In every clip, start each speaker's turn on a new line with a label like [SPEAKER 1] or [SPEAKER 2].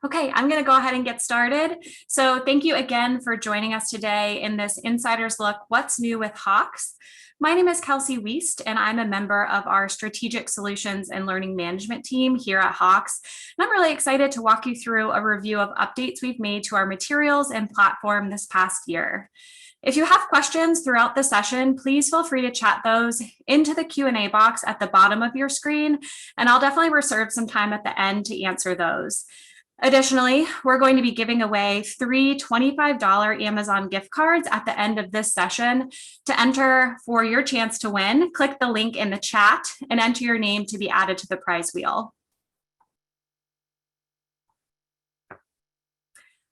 [SPEAKER 1] Okay, I'm going to go ahead and get started. So thank you again for joining us today in this Insider's Look, What's New with Hawks. My name is Kelsey Wiest, and I'm a member of our Strategic Solutions and Learning Management team here at Hawks. And I'm really excited to walk you through a review of updates we've made to our materials and platform this past year. If you have questions throughout the session, please feel free to chat those into the Q&A box at the bottom of your screen, and I'll definitely reserve some time at the end to answer those. Additionally, we're going to be giving away 3 $25 Amazon gift cards at the end of this session. To enter for your chance to win, click the link in the chat and enter your name to be added to the prize wheel.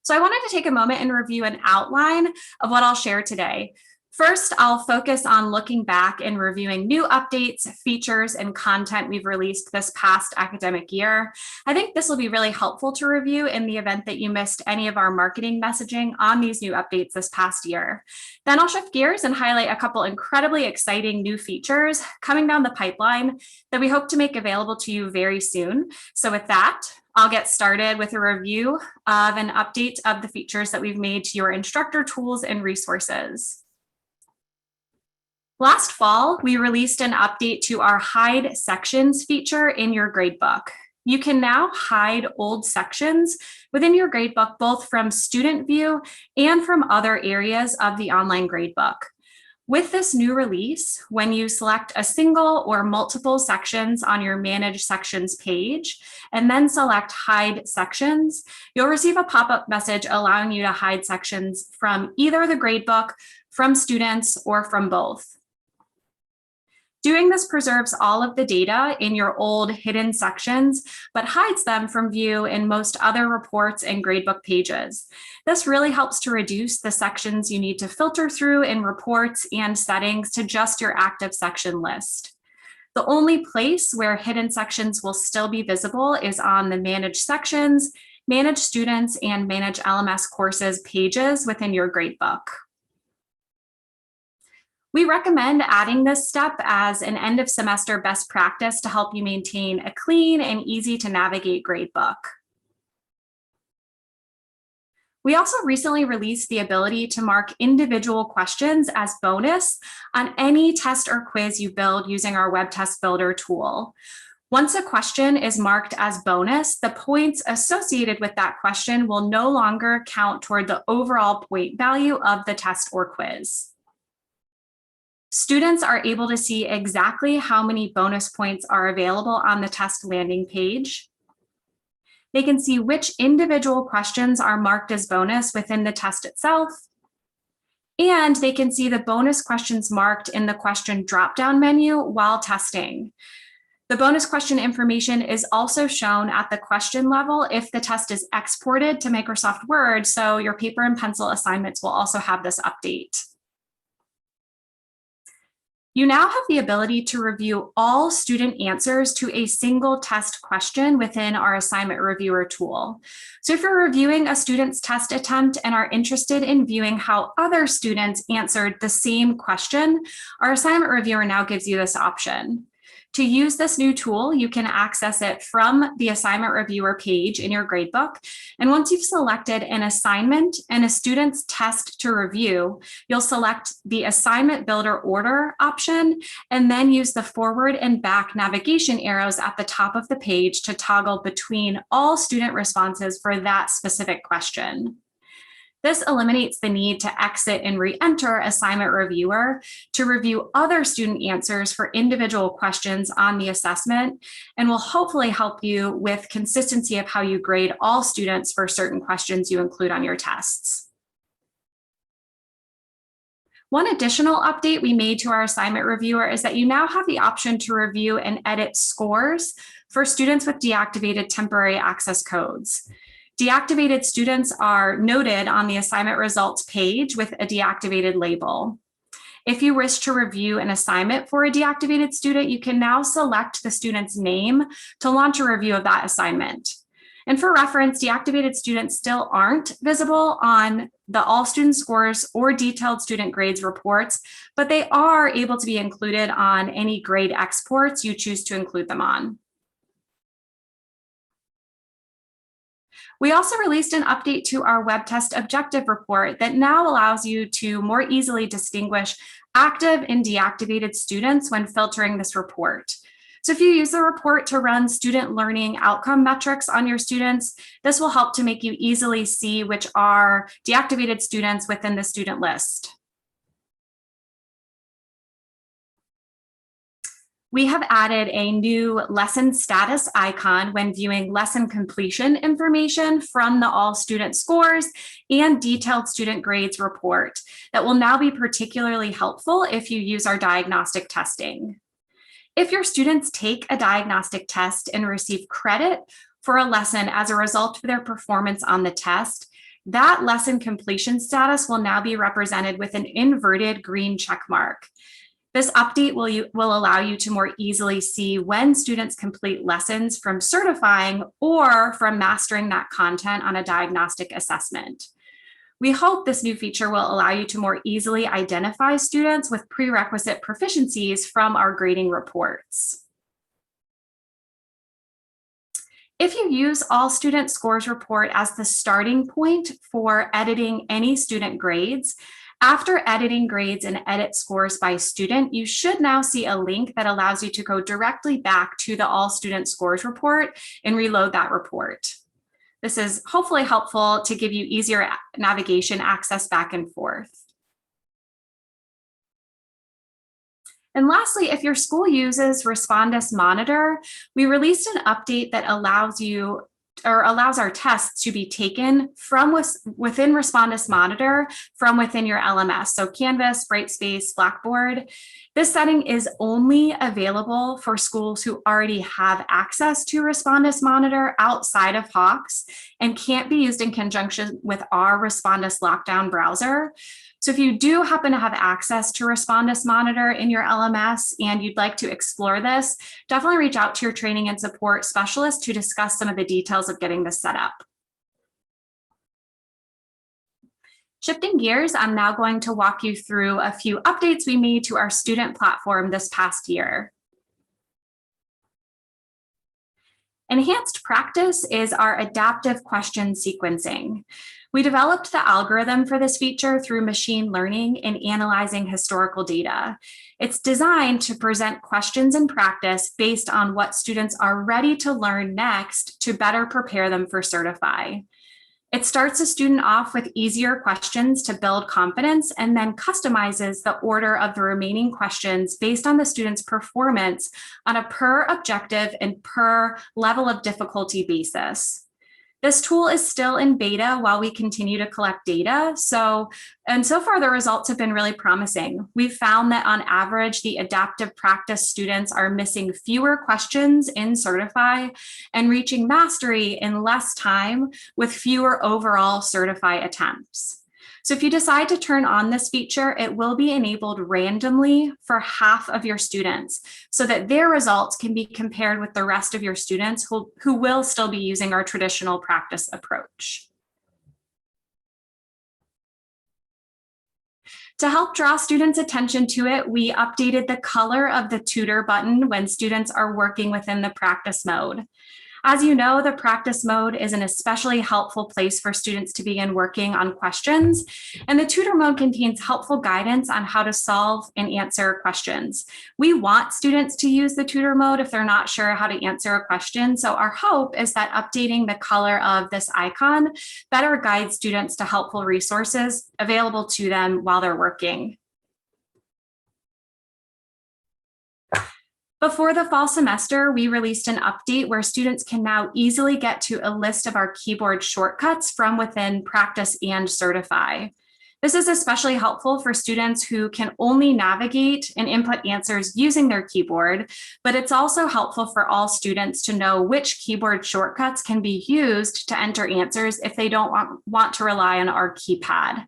[SPEAKER 1] So I wanted to take a moment and review an outline of what I'll share today. First, I'll focus on looking back and reviewing new updates, features, and content we've released this past academic year. I think this will be really helpful to review in the event that you missed any of our marketing messaging on these new updates this past year. Then I'll shift gears and highlight a couple incredibly exciting new features coming down the pipeline that we hope to make available to you very soon. So with that, I'll get started with a review of an update of the features that we've made to your instructor tools and resources. Last fall, we released an update to our Hide Sections feature in your gradebook. You can now hide old sections within your gradebook, both from student view and from other areas of the online gradebook. With this new release, when you select a single or multiple sections on your Manage Sections page, and then select Hide Sections, you'll receive a pop-up message allowing you to hide sections from either the gradebook, from students, or from both. Doing this preserves all of the data in your old hidden sections, but hides them from view in most other reports and gradebook pages. This really helps to reduce the sections you need to filter through in reports and settings to just your active section list. The only place where hidden sections will still be visible is on the Manage Sections, Manage Students, and Manage LMS Courses pages within your gradebook. We recommend adding this step as an end of semester best practice to help you maintain a clean and easy to navigate gradebook. We also recently released the ability to mark individual questions as bonus on any test or quiz you build using our WebTest Builder tool. Once a question is marked as bonus, the points associated with that question will no longer count toward the overall point value of the test or quiz. Students are able to see exactly how many bonus points are available on the test landing page. They can see which individual questions are marked as bonus within the test itself. And they can see the bonus questions marked in the question drop-down menu while testing. The bonus question information is also shown at the question level if the test is exported to Microsoft Word, so your paper and pencil assignments will also have this update. You now have the ability to review all student answers to a single test question within our assignment reviewer tool. So if you're reviewing a student's test attempt and are interested in viewing how other students answered the same question, our assignment reviewer now gives you this option. To use this new tool, you can access it from the assignment reviewer page in your gradebook. And once you've selected an assignment and a student's test to review, you'll select the assignment builder order option and then use the forward and back navigation arrows at the top of the page to toggle between all student responses for that specific question. This eliminates the need to exit and re-enter Assignment Reviewer to review other student answers for individual questions on the assessment and will hopefully help you with consistency of how you grade all students for certain questions you include on your tests. One additional update we made to our Assignment Reviewer is that you now have the option to review and edit scores for students with deactivated temporary access codes. Deactivated students are noted on the assignment results page with a deactivated label. If you wish to review an assignment for a deactivated student, you can now select the student's name to launch a review of that assignment. And for reference, deactivated students still aren't visible on the all student scores or detailed student grades reports, but they are able to be included on any grade exports you choose to include them on. We also released an update to our WebTest objective report that now allows you to more easily distinguish active and deactivated students when filtering this report. So if you use the report to run student learning outcome metrics on your students, this will help to make you easily see which are deactivated students within the student list. We have added a new lesson status icon when viewing lesson completion information from the all student scores and detailed student grades report that will now be particularly helpful if you use our diagnostic testing. If your students take a diagnostic test and receive credit for a lesson as a result of their performance on the test, that lesson completion status will now be represented with an inverted green check mark. This update will allow you to more easily see when students complete lessons from certifying or from mastering that content on a diagnostic assessment. We hope this new feature will allow you to more easily identify students with prerequisite proficiencies from our grading reports. If you use all student scores report as the starting point for editing any student grades, after editing grades and edit scores by student, you should now see a link that allows you to go directly back to the all student scores report and reload that report. This is hopefully helpful to give you easier navigation access back and forth. And lastly, if your school uses Respondus Monitor, we released an update that allows our tests to be taken from within Respondus Monitor from within your LMS. So Canvas, Brightspace, Blackboard. This setting is only available for schools who already have access to Respondus Monitor outside of Hawks and can't be used in conjunction with our Respondus Lockdown browser. So if you do happen to have access to Respondus Monitor in your LMS and you'd like to explore this, definitely reach out to your training and support specialist to discuss some of the details of getting this set up. Shifting gears, I'm now going to walk you through a few updates we made to our student platform this past year. Enhanced practice is our adaptive question sequencing. We developed the algorithm for this feature through machine learning and analyzing historical data. It's designed to present questions in practice based on what students are ready to learn next to better prepare them for Certify. It starts a student off with easier questions to build confidence and then customizes the order of the remaining questions based on the student's performance on a per objective and per level of difficulty basis. This tool is still in beta while we continue to collect data. So far the results have been really promising. We've found that on average, the adaptive practice students are missing fewer questions in Certify and reaching mastery in less time with fewer overall Certify attempts. So if you decide to turn on this feature, it will be enabled randomly for half of your students so that their results can be compared with the rest of your students who will still be using our traditional practice approach. To help draw students' attention to it, we updated the color of the tutor button when students are working within the practice mode. As you know, the practice mode is an especially helpful place for students to begin working on questions, and the tutor mode contains helpful guidance on how to solve and answer questions. We want students to use the tutor mode if they're not sure how to answer a question, so our hope is that updating the color of this icon better guides students to helpful resources available to them while they're working. Before the fall semester, we released an update where students can now easily get to a list of our keyboard shortcuts from within Practice and Certify. This is especially helpful for students who can only navigate and input answers using their keyboard, but it's also helpful for all students to know which keyboard shortcuts can be used to enter answers if they don't want to rely on our keypad.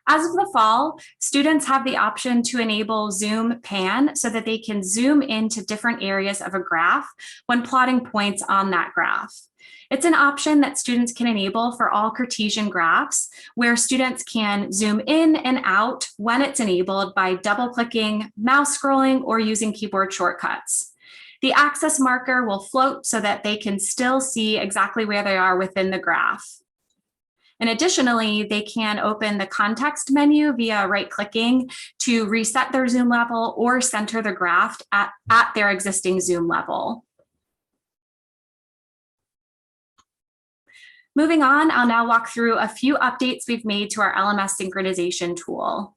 [SPEAKER 1] As of the fall, students have the option to enable Zoom Pan so that they can zoom into different areas of a graph when plotting points on that graph. It's an option that students can enable for all Cartesian graphs, where students can zoom in and out when it's enabled by double-clicking, mouse scrolling, or using keyboard shortcuts. The access marker will float so that they can still see exactly where they are within the graph. And additionally, they can open the context menu via right-clicking to reset their zoom level or center the graph at their existing zoom level. Moving on, I'll now walk through a few updates we've made to our LMS synchronization tool.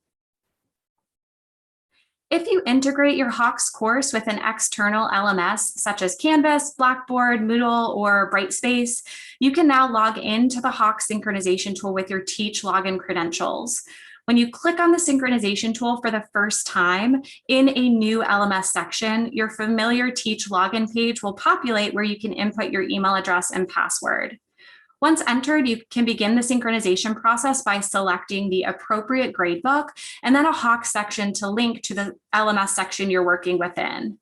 [SPEAKER 1] If you integrate your Hawks course with an external LMS, such as Canvas, Blackboard, Moodle, or Brightspace, you can now log into the Hawks synchronization tool with your Teach login credentials. When you click on the synchronization tool for the first time in a new LMS section, your familiar Teach login page will populate where you can input your email address and password. Once entered, you can begin the synchronization process by selecting the appropriate gradebook and then a Hawks section to link to the LMS section you're working within.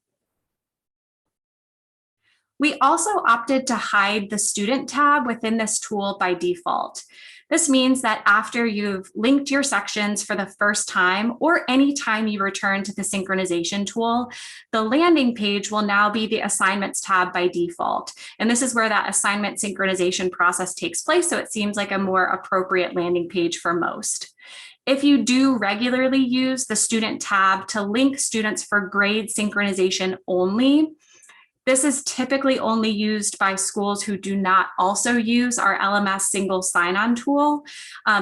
[SPEAKER 1] We also opted to hide the student tab within this tool by default. This means that after you've linked your sections for the first time or any time you return to the synchronization tool, the landing page will now be the assignments tab by default. And this is where that assignment synchronization process takes place, so it seems like a more appropriate landing page for most. If you do regularly use the student tab to link students for grade synchronization only, this is typically only used by schools who do not also use our LMS single sign-on tool.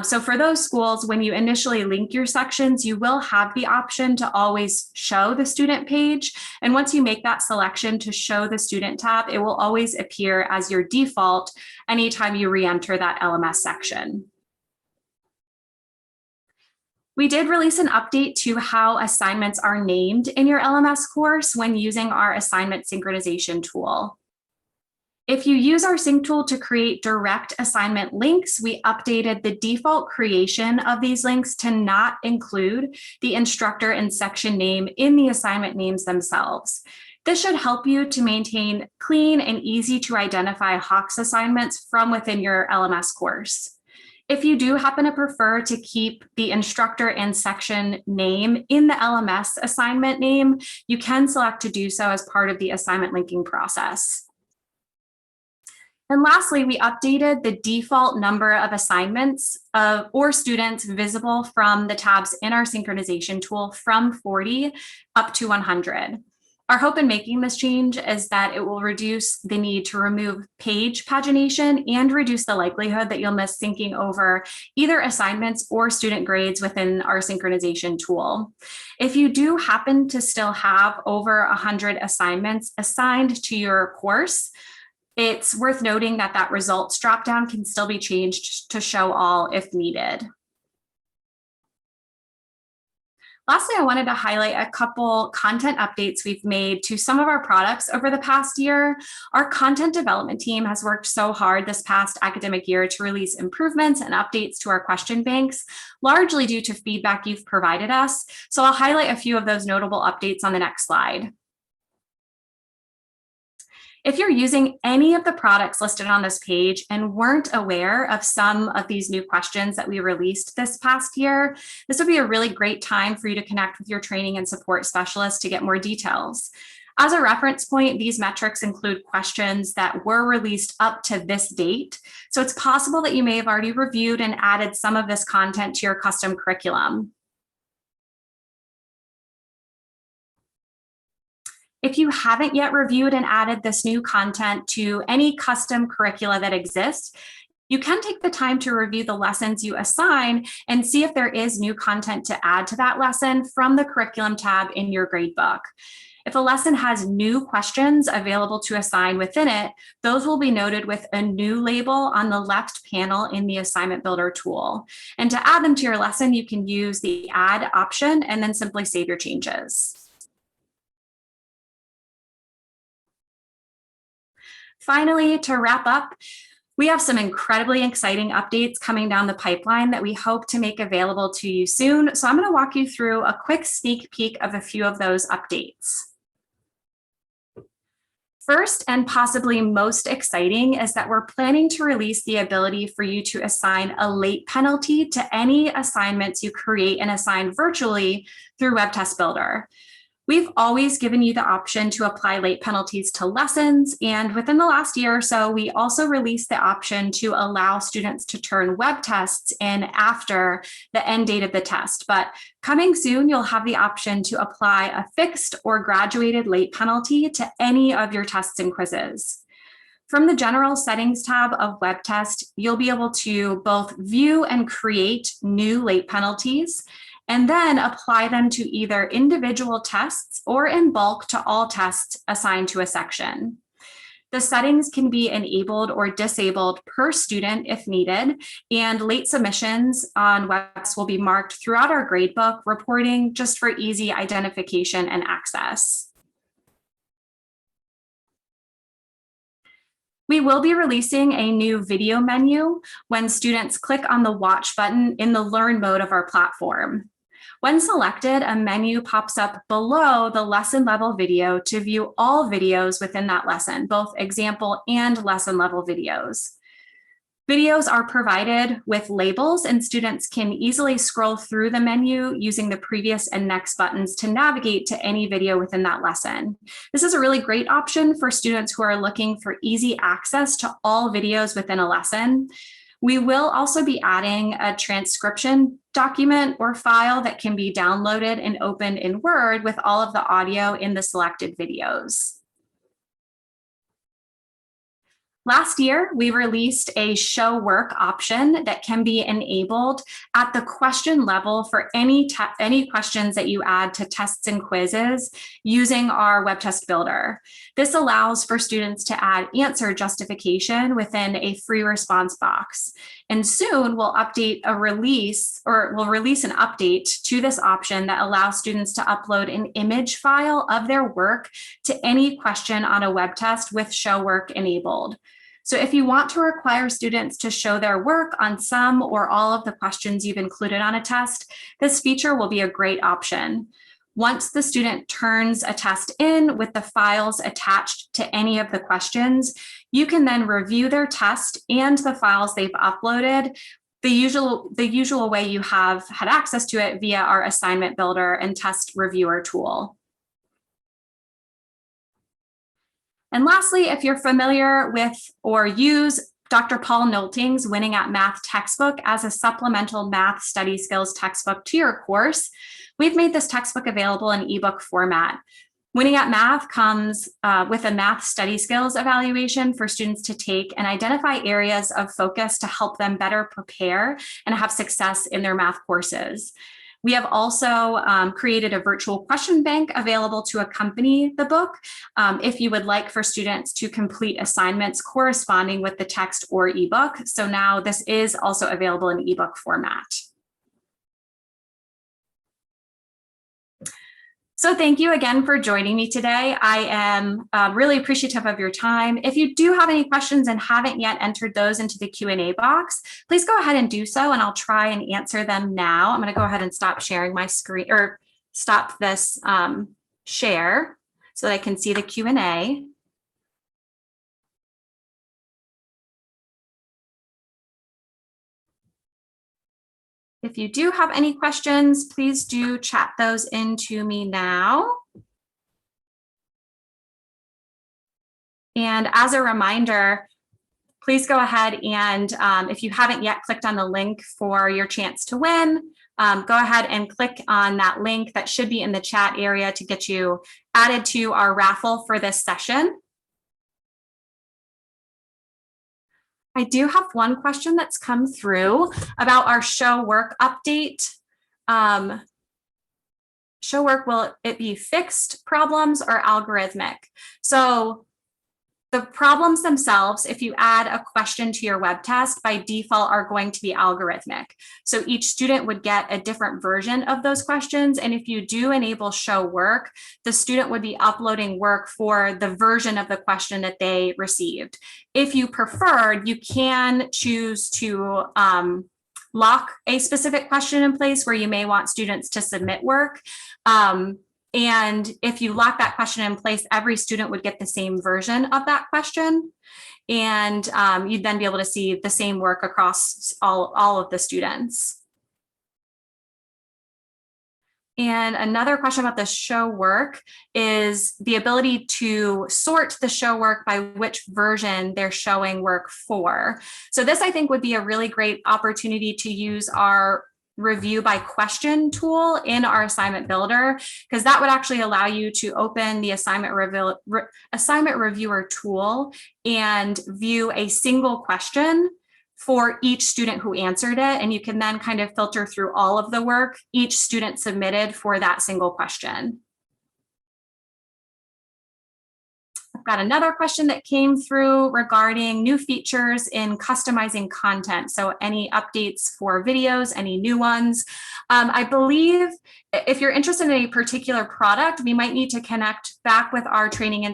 [SPEAKER 1] So for those schools, when you initially link your sections, you will have the option to always show the student page. And once you make that selection to show the student tab, it will always appear as your default anytime you re-enter that LMS section. We did release an update to how assignments are named in your LMS course when using our assignment synchronization tool. If you use our sync tool to create direct assignment links, we updated the default creation of these links to not include the instructor and section name in the assignment names themselves. This should help you to maintain clean and easy to identify Hawks assignments from within your LMS course. If you do happen to prefer to keep the instructor and section name in the LMS assignment name, you can select to do so as part of the assignment linking process. And lastly, we updated the default number of assignments or students visible from the tabs in our synchronization tool from 40 up to 100. Our hope in making this change is that it will reduce the need to remove page pagination and reduce the likelihood that you'll miss syncing over either assignments or student grades within our synchronization tool. If you do happen to still have over 100 assignments assigned to your course, it's worth noting that that results dropdown can still be changed to show all if needed. Lastly, I wanted to highlight a couple content updates we've made to some of our products over the past year. Our content development team has worked so hard this past academic year to release improvements and updates to our question banks, largely due to feedback you've provided us. So I'll highlight a few of those notable updates on the next slide. If you're using any of the products listed on this page and weren't aware of some of these new questions that we released this past year, this would be a really great time for you to connect with your training and support specialist to get more details. As a reference point, these metrics include questions that were released up to this date. So it's possible that you may have already reviewed and added some of this content to your custom curriculum. If you haven't yet reviewed and added this new content to any custom curricula that exists, you can take the time to review the lessons you assign and see if there is new content to add to that lesson from the curriculum tab in your gradebook. If a lesson has new questions available to assign within it, those will be noted with a new label on the left panel in the Assignment Builder tool. And to add them to your lesson, you can use the Add option and then simply save your changes. Finally, to wrap up, we have some incredibly exciting updates coming down the pipeline that we hope to make available to you soon. So I'm going to walk you through a quick sneak peek of a few of those updates. First, and possibly most exciting, is that we're planning to release the ability for you to assign a late penalty to any assignments you create and assign virtually through WebTest Builder. We've always given you the option to apply late penalties to lessons, and within the last year or so, we also released the option to allow students to turn web tests in after the end date of the test. But coming soon, you'll have the option to apply a fixed or graduated late penalty to any of your tests and quizzes. From the General Settings tab of WebTest, you'll be able to both view and create new late penalties, and then apply them to either individual tests or in bulk to all tests assigned to a section. The settings can be enabled or disabled per student if needed, and late submissions on WebTest will be marked throughout our gradebook reporting just for easy identification and access. We will be releasing a new video menu when students click on the Watch button in the Learn mode of our platform. When selected, a menu pops up below the lesson level video to view all videos within that lesson, both example and lesson level videos. Videos are provided with labels, and students can easily scroll through the menu using the previous and next buttons to navigate to any video within that lesson. This is a really great option for students who are looking for easy access to all videos within a lesson. We will also be adding a transcription document or file that can be downloaded and opened in Word with all of the audio in the selected videos. Last year, we released a show work option that can be enabled at the question level for any questions that you add to tests and quizzes using our WebTest Builder. This allows for students to add answer justification within a free response box. And soon we'll release an update to this option that allows students to upload an image file of their work to any question on a web test with show work enabled. So if you want to require students to show their work on some or all of the questions you've included on a test, this feature will be a great option. Once the student turns a test in with the files attached to any of the questions, you can then review their test and the files they've uploaded the usual way you have had access to it via our assignment builder and test reviewer tool. And lastly, if you're familiar with or use Dr. Paul Nolting's Winning at Math textbook as a supplemental math study skills textbook to your course, we've made this textbook available in ebook format. Winning at Math comes with a math study skills evaluation for students to take and identify areas of focus to help them better prepare and have success in their math courses. We have also created a virtual question bank available to accompany the book if you would like for students to complete assignments corresponding with the text or ebook. So now this is also available in ebook format. So thank you again for joining me today. I am really appreciative of your time. If you do have any questions and haven't yet entered those into the Q&A box, please go ahead and do so, and I'll try and answer them now. I'm going to go ahead and stop sharing my screen, or stop this share so that I can see the Q&A. If you do have any questions, please do chat those into me now. And as a reminder, please go ahead and if you haven't yet clicked on the link for your chance to win, go ahead and click on that link that should be in the chat area to get you added to our raffle for this session. I do have one question that's come through about our show work update. Show work, will it be fixed problems or algorithmic? So the problems themselves, if you add a question to your web test, by default are going to be algorithmic. So each student would get a different version of those questions. And if you do enable show work, the student would be uploading work for the version of the question that they received. If you preferred, you can choose to lock a specific question in place where you may want students to submit work. And if you lock that question in place, every student would get the same version of that question. And you'd then be able to see the same work across all of the students. And another question about the show work is the ability to sort the show work by which version they're showing work for. So this, I think, would be a really great opportunity to use our review by question tool in our assignment builder, because that would actually allow you to open the assignment reviewer tool and view a single question for each student who answered it. And you can then kind of filter through all of the work each student submitted for that single question. I've got another question that came through regarding new features in customizing content. So any updates for videos, any new ones. I believe if you're interested in a particular product, we might need to connect back with our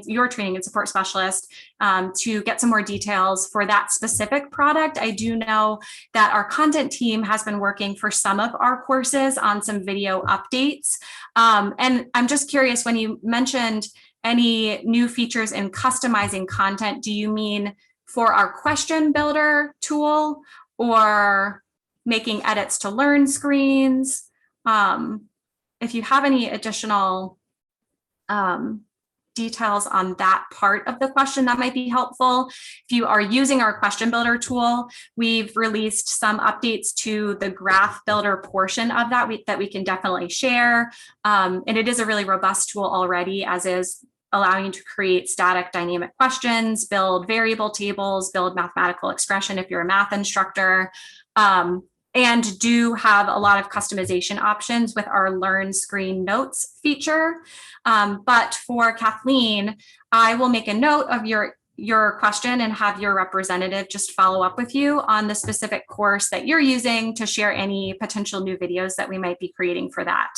[SPEAKER 1] your training and support specialist to get some more details for that specific product. I do know that our content team has been working for some of our courses on some video updates. And I'm just curious, when you mentioned any new features in customizing content, do you mean for our question builder tool or making edits to learn screens? If you have any additional details on that part of the question, that might be helpful. If you are using our question builder tool, we've released some updates to the graph builder portion of that that we can definitely share. And it is a really robust tool already, as is allowing you to create static dynamic questions, build variable tables, build mathematical expression if you're a math instructor, and do have a lot of customization options with our Learn Screen Notes feature. But for Kathleen, I will make a note of your question and have your representative just follow up with you on the specific course that you're using to share any potential new videos that we might be creating for that.